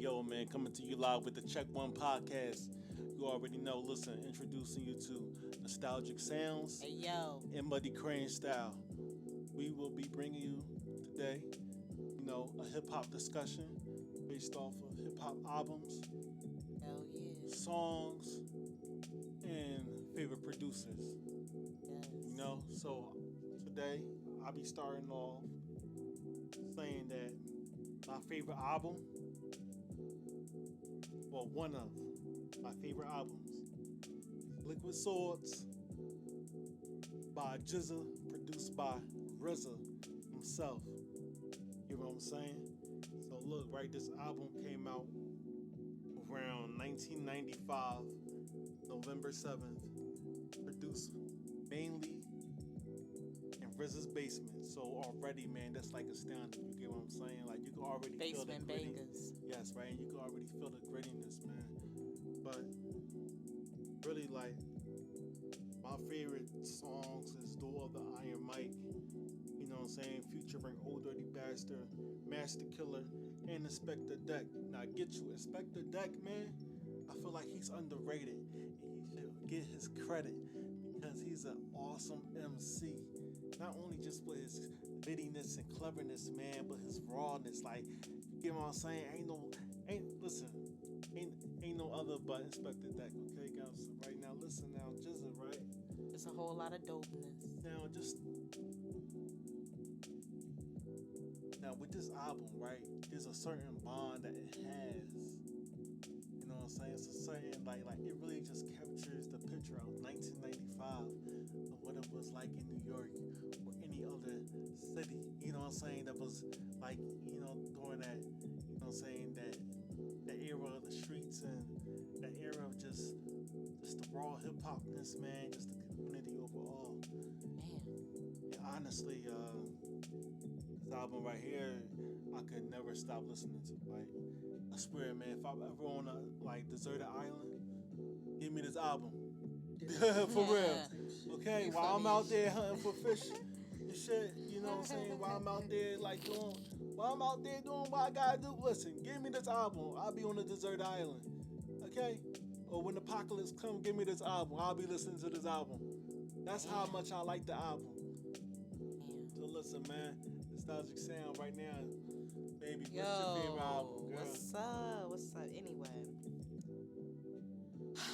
Yo, man, coming to you live with the Check One podcast. You already know, listen, introducing you to nostalgic sounds Hey yo, and Muddy Crane style. We will be bringing you today, a hip hop discussion based off of hip hop albums, hell yeah, songs, and favorite producers. yes. So today I'll be starting off saying that my favorite album, well, one of my favorite albums, Liquid Swords by GZA, produced by RZA himself. You know what I'm saying? So look, right, this album came out around 1995, November 7th, produced mainly in RZA's basement. So already, man, that's like astounding. You get what I'm saying? Like you can already feel the Basement gritty. bangers. Yes, right, and you can already feel the grittiness, man. But really, like, my favorite songs is Door of the Iron Mike, you know what I'm saying, featuring Old Dirty Bastard, Master Killer, and Inspector Deck. Now, get you, Inspector Deck, man, I feel like he's underrated, and he should get his credit because he's an awesome MC. Not only just with his wittiness and cleverness, man, but his rawness. Like, you get what I'm saying? Ain't no other but Inspector Deck, okay, guys? So right now, listen now, Jizzle, right? It's a whole lot of dopeness. Now with this album, right? There's a certain bond that it has. You know what I'm saying? It's a certain like it really just captures the picture of 1995 of what it was like in New York or any other city. You know what I'm saying? That was like during that. You know what I'm saying that era of the streets and that era of just the raw hip hopness, man, just the community overall. Man, And honestly, this album right here, I could never stop listening to. Like, I swear, man, if I'm ever on a deserted island, give me this album. For real. Okay, You while I'm funny out as there hunting for fish and shit, you know what I'm saying? While I'm out there doing what I gotta do, listen, give me this album. I'll be on a desert island. Okay? Or when the apocalypse come, give me this album. I'll be listening to this album. That's how man, much I like the album. man. So listen, man, nostalgic sound right now. Baby, what's your favorite Yo, album, girl? what's up? What's up? Anyway,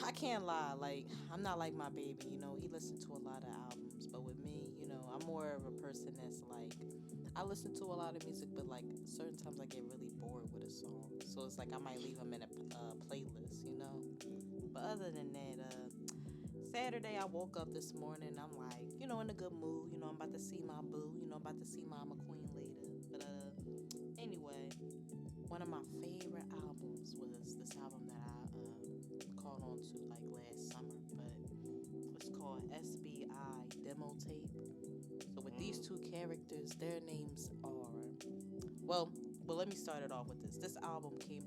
I can't lie. Like, I'm not like my baby. He listened to a lot of albums, but with me, I'm more of a person that's like, I listen to a lot of music, but like certain times I get really bored with a song. So it's like I might leave them in a playlist, But other than that, Saturday I woke up this morning. I'm like, in a good mood. I'm about to see my boo. I'm about to see my McQueen later. But anyway, one of my favorite albums was this album that I caught on to like last summer, but it's called SBI Demo Tape. So with these two characters, their names are well, let me start it off with this. This album came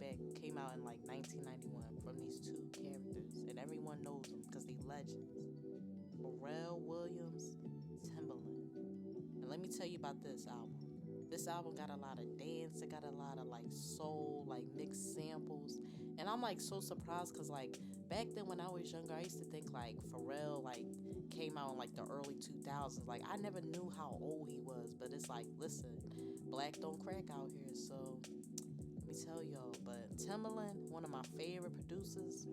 out in like 1991 from these two characters, and everyone knows them because they legends. Pharrell Williams, Timbaland. And let me tell you about this album. This album got a lot of dance, it got a lot of like soul, like mixed samples. And I'm like so surprised because like back then when I was younger, I used to think like Pharrell like came out in like the early 2000s. Like I never knew how old he was, but it's like, listen, black don't crack out here. So let me tell y'all, but Timbaland, one of my favorite producers,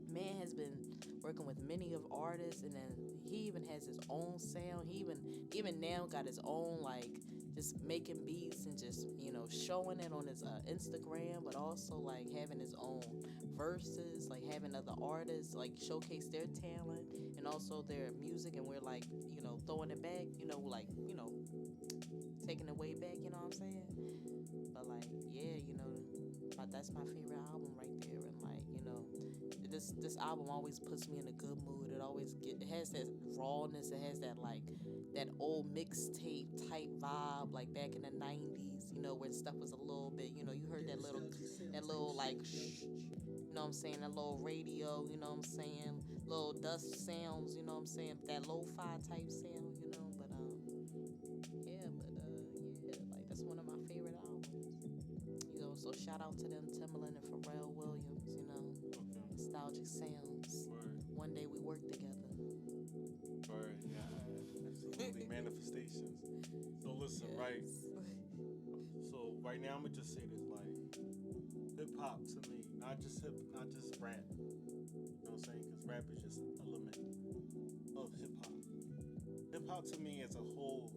man has been working with many of artists, and then he even has his own sound. He even now got his own like just making beats and just showing it on his Instagram, but also like having his own verses, like having other artists like showcase their talent and also their music, and we're like throwing it back, taking it way back, you know what I'm saying? But like, yeah, that's my favorite album right there. And like, this album always puts me in a good mood. It has that rawness, it has that like that old mixtape type vibe, like back in the 90s, where stuff was a little bit, you heard that little like you know what I'm saying, that little radio, you know what I'm saying, little dust sounds, you know what I'm saying, that lo-fi type sound, but yeah, like that's one of my favorite albums. So shout out to them, Timbaland and Pharrell Williams. Okay. Nostalgic sounds. Word. One day we work together. Word. Yeah. Absolutely. Manifestations. So listen, right. So right now I'm gonna just say this, like, hip hop to me, not just rap. You know what I'm saying? Because rap is just an element of hip hop. Hip hop to me as a whole,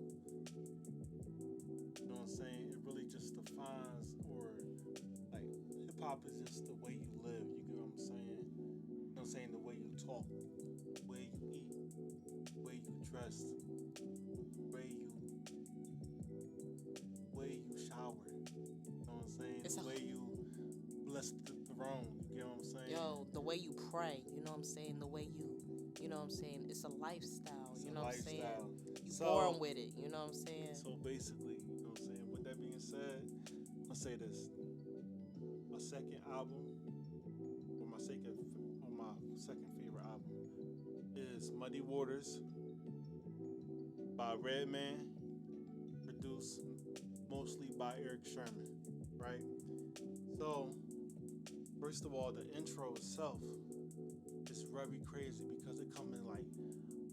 you know what I'm saying? It really just defines, or like, hip hop is just the way you live. You get what I'm saying? You know what I'm saying? The way you talk, the way you eat, the way you dress, the way you shower. You know what I'm saying? The way you bless the throne. You get what I'm saying? Yo, the way you pray. You know what I'm saying? The way you know what I'm saying? It's a lifestyle. It's you a know lifestyle. what I'm saying? You So, born with it. You know what I'm saying? So basically, you know what I'm saying? With that being said, I'll say this. My second album, or my second favorite album, is Muddy Waters by Redman, produced mostly by Eric Sherman, right? So, first of all, the intro itself is very crazy because it comes in like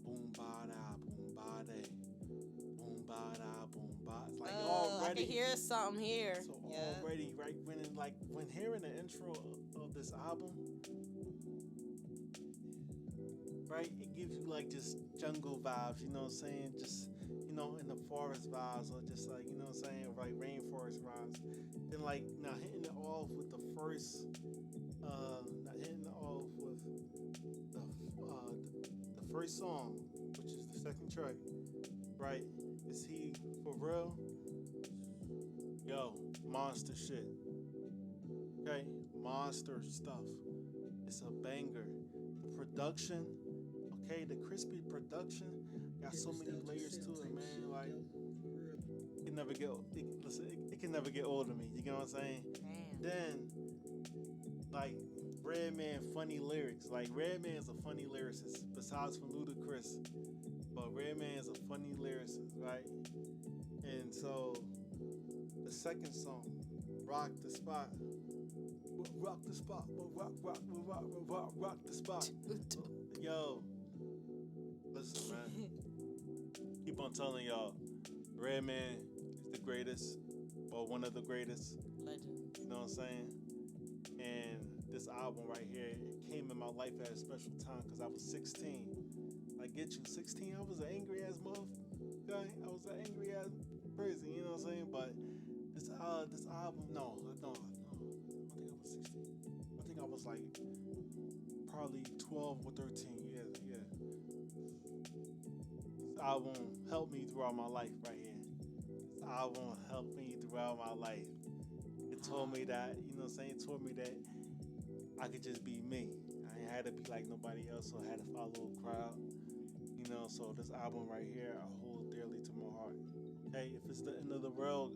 boom ba da, boom ba da, boom ba da, boom ba. It's like already. I can hear something here. So already, right? When hearing the intro of this album, right, it gives you like just jungle vibes. You know what I'm saying? Just, in the forest vibes, or just like, you know what I'm saying, like rainforest vibes. Then like now hitting it off with the first, the first song, which is the second track, right? Is he for real? Yo, monster shit. Okay, monster stuff. It's a banger. The production, okay, the crispy production got so many layers to it, man. Like, it can never get old to me. You get what I'm saying? Damn. Then, like, Redman funny lyrics. Like, Redman is a funny lyricist, besides from Ludacris. But Redman is a funny lyricist, right? And so, the second song, Rock the Spot. Rock the spot, rock the spot. Yo, listen, man. Keep on telling y'all, Redman is the greatest, or one of the greatest. Legend. You know what I'm saying? And this album right here, it came in my life at a special time because I was 16. I get you, 16. I was an angry ass motherfucker. I was an angry ass person. You know what I'm saying? But this album, no, I don't think I was 16. I think I was like probably 12 or 13. Yeah. This album helped me throughout my life right here. This album helped me throughout my life. It told me that, you know what I'm saying? It told me that I could just be me. I ain't had to be like nobody else, so I had to follow a crowd. You know, so this album right here, I hold dearly to my heart. Okay, if it's the end of the world,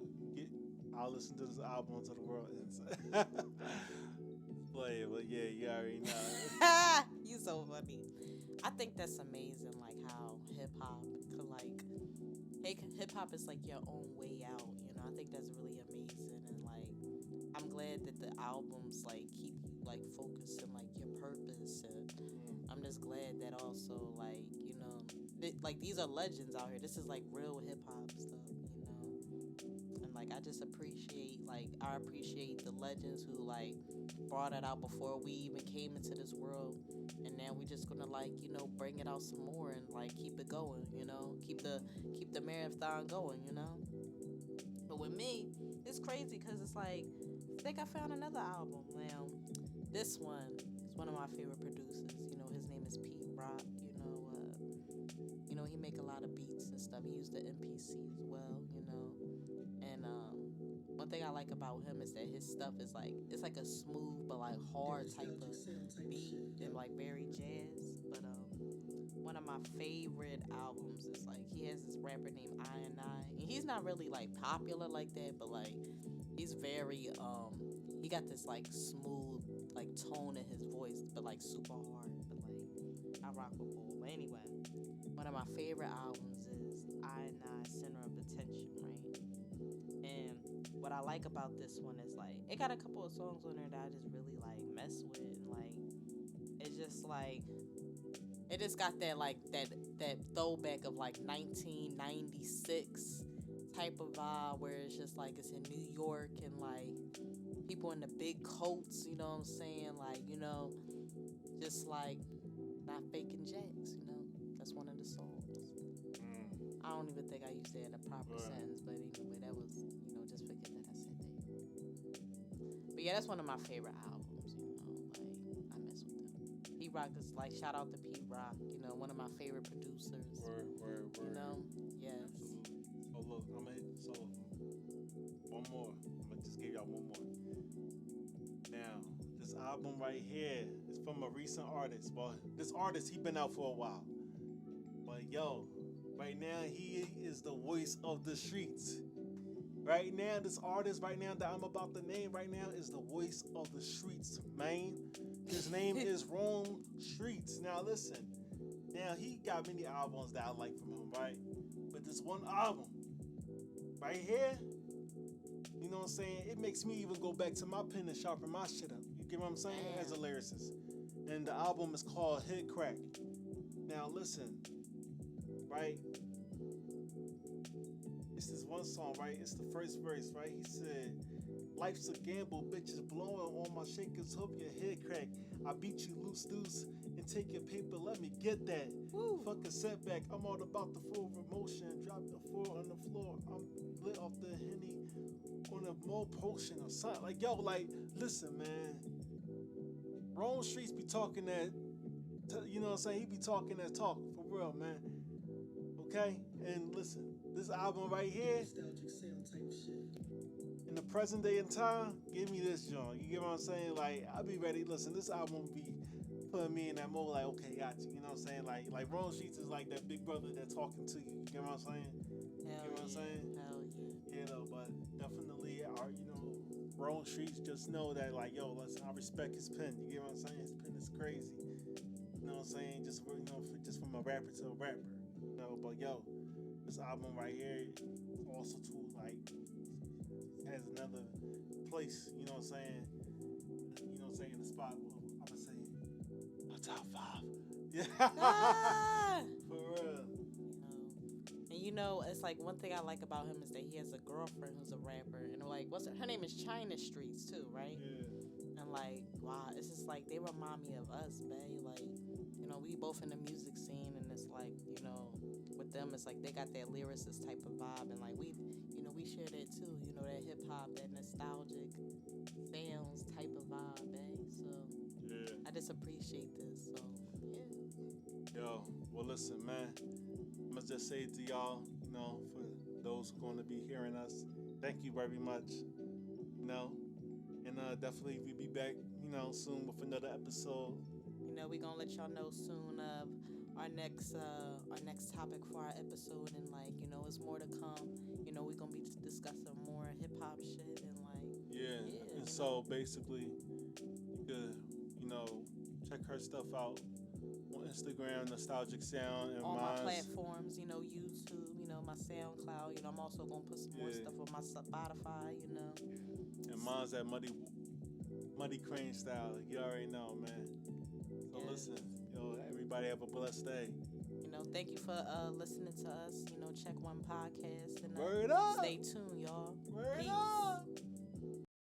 I'll listen to this album until the world ends. Play it, but yeah, you already know. You so funny. I think that's amazing, like how hip hop could hip hop is like your own way out. You know, I think that's really amazing, and like I'm glad that the albums like keep you like focused on like your purpose, and I'm just glad that also like like these are legends out here. This is like real hip hop stuff, and like I appreciate the legends who like brought it out before we even came into this world, and now we just gonna like bring it out some more and like keep it going, keep the marathon going, But with me, it's crazy because it's like I think I found another album now. This one is one of my favorite producers. His name is Pete Rock. He make a lot of beats and stuff. He used the MPC as well, And one thing I like about him is that his stuff is like it's like a smooth but like hard type of beat and like very jazz. But one of my favorite albums is like he has this rapper named I, and he's not really like popular like that, but like he's very he got this like smooth like tone in his voice, but like super hard. But like I rock with Bull. But anyway, one of my favorite albums is I, Center of Attention, right? And what I like about this one is like it got a couple of songs on there that I just really like mess with, and like it's just like it just got that like that throwback of like 1996 type of vibe where it's just like it's in New York and like people in the big coats, you know what I'm saying? Like, you know, just like not faking jacks, you know? That's one of the songs. I don't even think I used that in a proper sentence, but anyway, that was, you know, just forget that I said that. But yeah, that's one of my favorite albums, you know, like I mess with them. P-Rock is like, shout out to P-Rock, you know, one of my favorite producers. Word. You know? Yes. Absolutely. So look, one more. I'm gonna just give y'all one more. Now, this album right here is from a recent artist. Well, this artist, he been out for a while. But yo, right now, he is the voice of the streets. Right now, this artist right now that I'm about to name right now is the voice of the streets, man. His name is Rome Streets. Now listen, now he got many albums that I like from him, right? But this one album, right here, you know what I'm saying? It makes me even go back to my pen and sharpen my shit up. You get what I'm saying? As a lyricist. And the album is called Hit Crack. Now listen, right? It's this one song, right? It's the first verse, right? He said, life's a gamble, bitches blowing on my shakers, hope your head crack. I beat you loose and take your paper, let me get that. Woo. Fuck a setback, I'm all about the full emotion. Drop the 4 on the floor, I'm lit off the Henny on a more potion or something. Like, yo, like, listen, man. Rome Streets be talking that, you know what I'm saying? He be talking that talk, for real, man. Okay? And listen, this album right here, Nostalgic sound type shit. in the present day and time, give me this joint. You get what I'm saying? Like, I'll be ready. Listen, this album be putting me in that mode like, okay, got you. You know what I'm saying? Like Rome Streets is like that big brother that's talking to you. You get what I'm saying? Hell You know what I'm saying? Hell yeah. You know, but definitely, you know, Rome Streets, just know that, like, yo, listen, I respect his pen. You get what I'm saying? His pen is crazy. You know what I'm saying? Just, you know, just from a rapper to a rapper. You know, but yo, this album right here also too, like, has another place, you know what I'm saying? You know what I'm saying? In the spot, well, I'm gonna say a top 5. Yeah. Ah! For real. And you know, it's like one thing I like about him is that he has a girlfriend who's a rapper, and like, her name is China Streets too, right? Yeah. And like, wow, it's just like they remind me of us, babe. Like, you know, we both in the music scene, and it's like, you know, with them, it's like they got that lyricist type of vibe, and like we, you know, we share that too. You know, that hip hop, that nostalgic sounds type of vibe, babe. So Yeah. I just appreciate this. So yeah. Yo, well, listen, man. I'm gonna just say to y'all, you know, for those who are going to be hearing us, thank you very much. You know, and definitely we'll be back, you know, soon with another episode. You know, we're gonna let y'all know soon of our next topic for our episode, and like, you know, it's more to come. You know, we're gonna be discussing more hip hop shit and like Yeah. And so basically, you could, you know, check her stuff out on Instagram, Nostalgic Sound, and all my mine's- platforms, you know, YouTube, you know, my SoundCloud, you know, I'm also gonna put some more stuff on my Spotify, you know. And mine's that Muddy Crane style. You already know, man. So listen, yo, everybody have a blessed day. You know, thank you for listening to us. You know, Check One Podcast, and Word up. stay tuned, y'all. Word Peace. up.